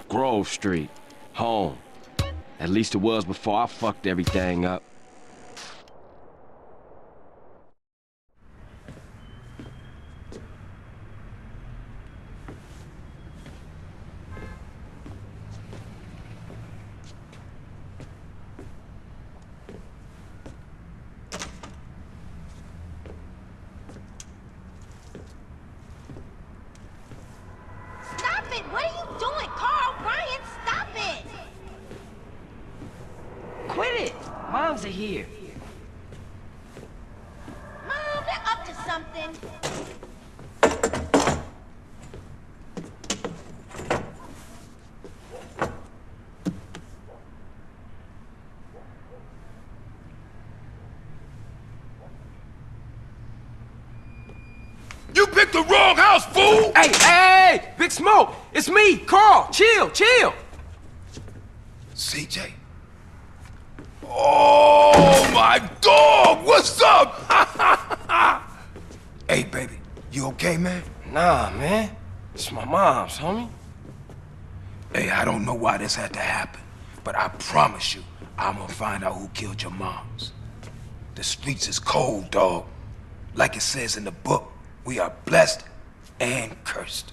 Grove Street. Home. At least it was before I fucked everything up. What are you doing, Carl? Brian, stop it! Quit it! Moms are here. Mom, they're up to something. You picked the wrong house, fool! Hey! Big Smoke! It's me, Carl! Chill! CJ? Oh, my dog! What's up? Hey, baby, you okay, man? Nah, man. It's my mom's, homie. Hey, I don't know why this had to happen, but I promise you, I'm gonna find out who killed your moms. The streets is cold, dog. Like it says in the book, we are blessed and cursed.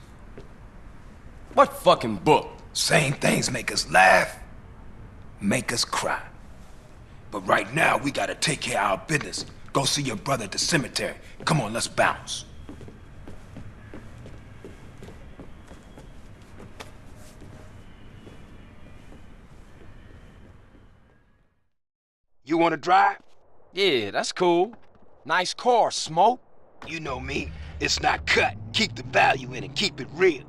What fucking book? Same things make us laugh, make us cry. But right now, we gotta take care of our business. Go see your brother at the cemetery. Come on, let's bounce. You wanna drive? Yeah, that's cool. Nice car, Smoke. You know me. It's not cut. Keep the value in it. Keep it real.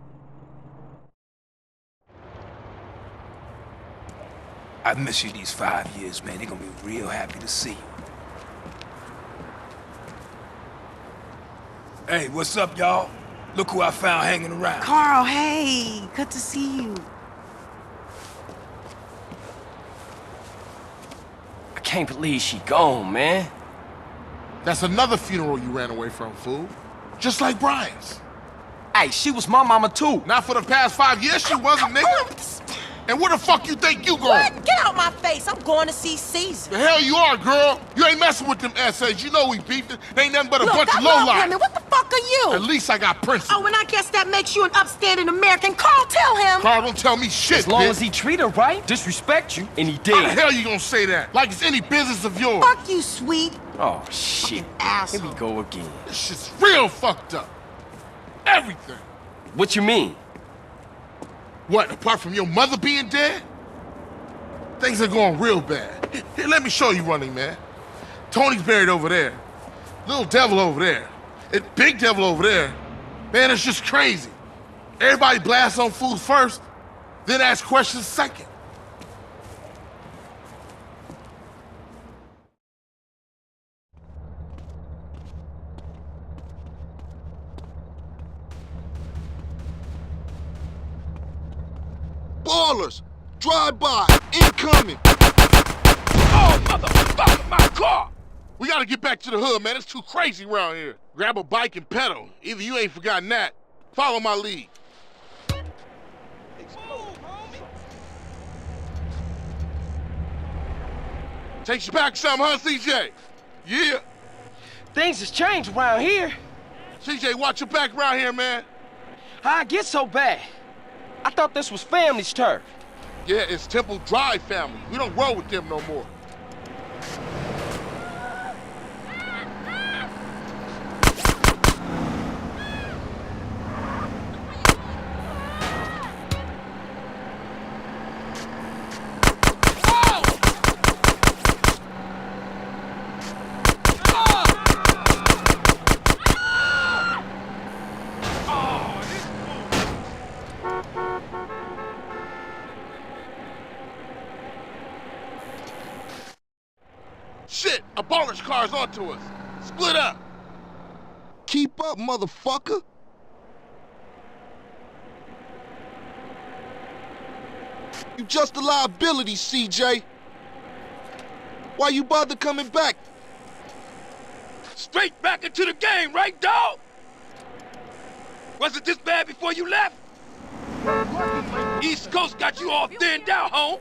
I've missed you these 5 years, man. They're gonna be real happy to see you. Hey, what's up, y'all? Look who I found hanging around. Carl, hey, good to see you. I can't believe she gone, man. That's another funeral you ran away from, fool. Just like Brian's. Hey, she was my mama too. Not for the past 5 years, she wasn't, nigga. And where the fuck you think you going? What? Get out my face. I'm going to see Caesar. The hell you are, girl. You ain't messing with them essays. You know we beefing. They ain't nothing but a Look, bunch I of love lowlife. women. What the fuck are you? At least I got principles. Oh, and I guess that makes you an upstanding American. Carl, tell him. Carl, don't tell me shit, As long bitch. as he treat her right, disrespect you, and he How did. the hell you gonna say that? Like it's any business of yours. Fuck you, sweet. Oh, shit. Here Asshole. we go again. This shit's real fucked up. Everything. What you mean? What, apart from your mother being dead? Things are going real bad. Here, let me show you running, man. Tony's buried over there. Little devil over there. And big devil over there. Man, it's just crazy. Everybody blasts on fools first, then ask questions second. Ballers! Drive-by! Incoming! Oh, motherfucker, my car! We gotta get back to the hood, man. It's too crazy around here. Grab a bike and pedal. Either you ain't forgotten that. Follow my lead. Takes you back some, huh, CJ? Yeah. Things has changed around here. CJ, watch your back around here, man. How I get so bad? I thought this was family's turf. Yeah, it's Temple Drive family. We don't roll with them no more. Shit, a baller's car's onto us. Split up. Keep up, motherfucker! You just a liability, CJ. Why you bother coming back? Straight back into the game, right, dawg? Was it this bad before you left? East Coast got you all thinned out, home.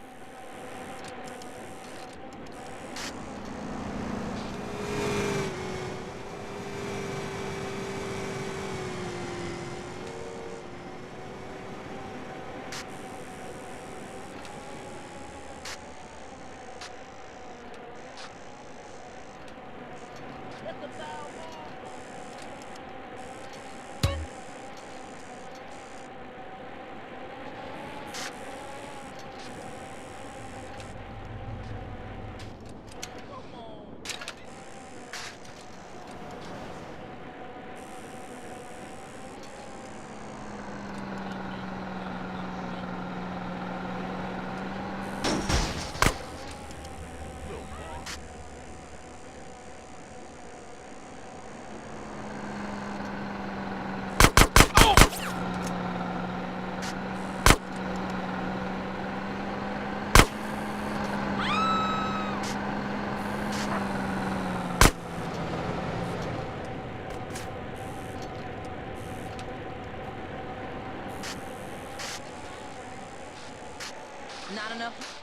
Not enough.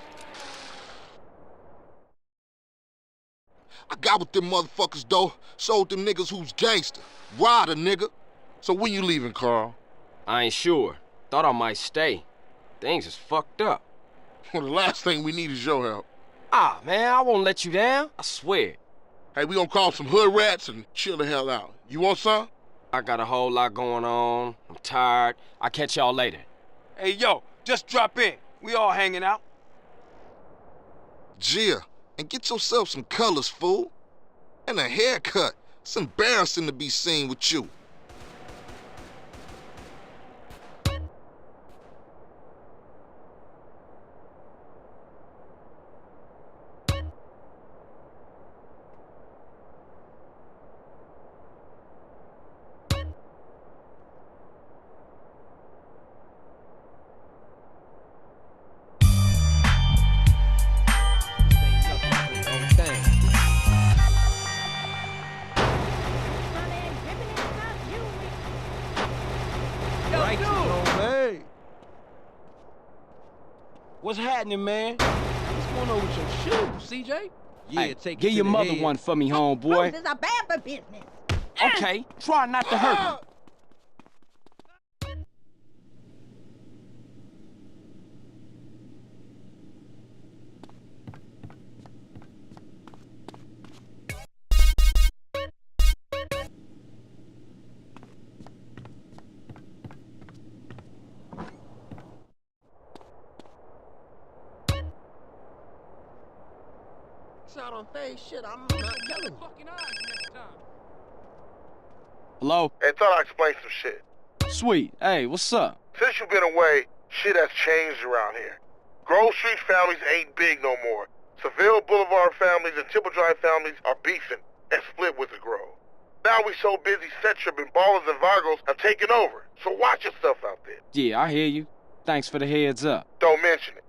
I got with them motherfuckers, though. Sold them niggas who's gangster. Rider, nigga. So when you leaving, Carl? I ain't sure. Thought I might stay. Things is fucked up. Well, the last thing we need is your help. Ah, man, I won't let you down. I swear. Hey, we gonna call some hood rats and chill the hell out. You want some? I got a whole lot going on. I'm tired. I'll catch y'all later. Hey, yo, just drop in. We all hanging out. Gia, and get yourself some colors, fool. And a haircut. It's embarrassing to be seen with you. What's happening, man? What's going on with your shoes, CJ? Yeah, Hey, take give it to your the mother head. one for me, homeboy. Bruce is a bad for business. Okay, try not to hurt me. Out on face shit, I'm not telling you. Hello? Hey, thought I'd explain some shit. Sweet. Hey, what's up? Since you've been away, shit has changed around here. Grove Street families ain't big no more. Seville Boulevard families and Temple Drive families are beefing and split with the Grove. Now we so busy, Settrip and Ballers and Vargos have taken over. So watch yourself out there. Yeah, I hear you. Thanks for the heads up. Don't mention it.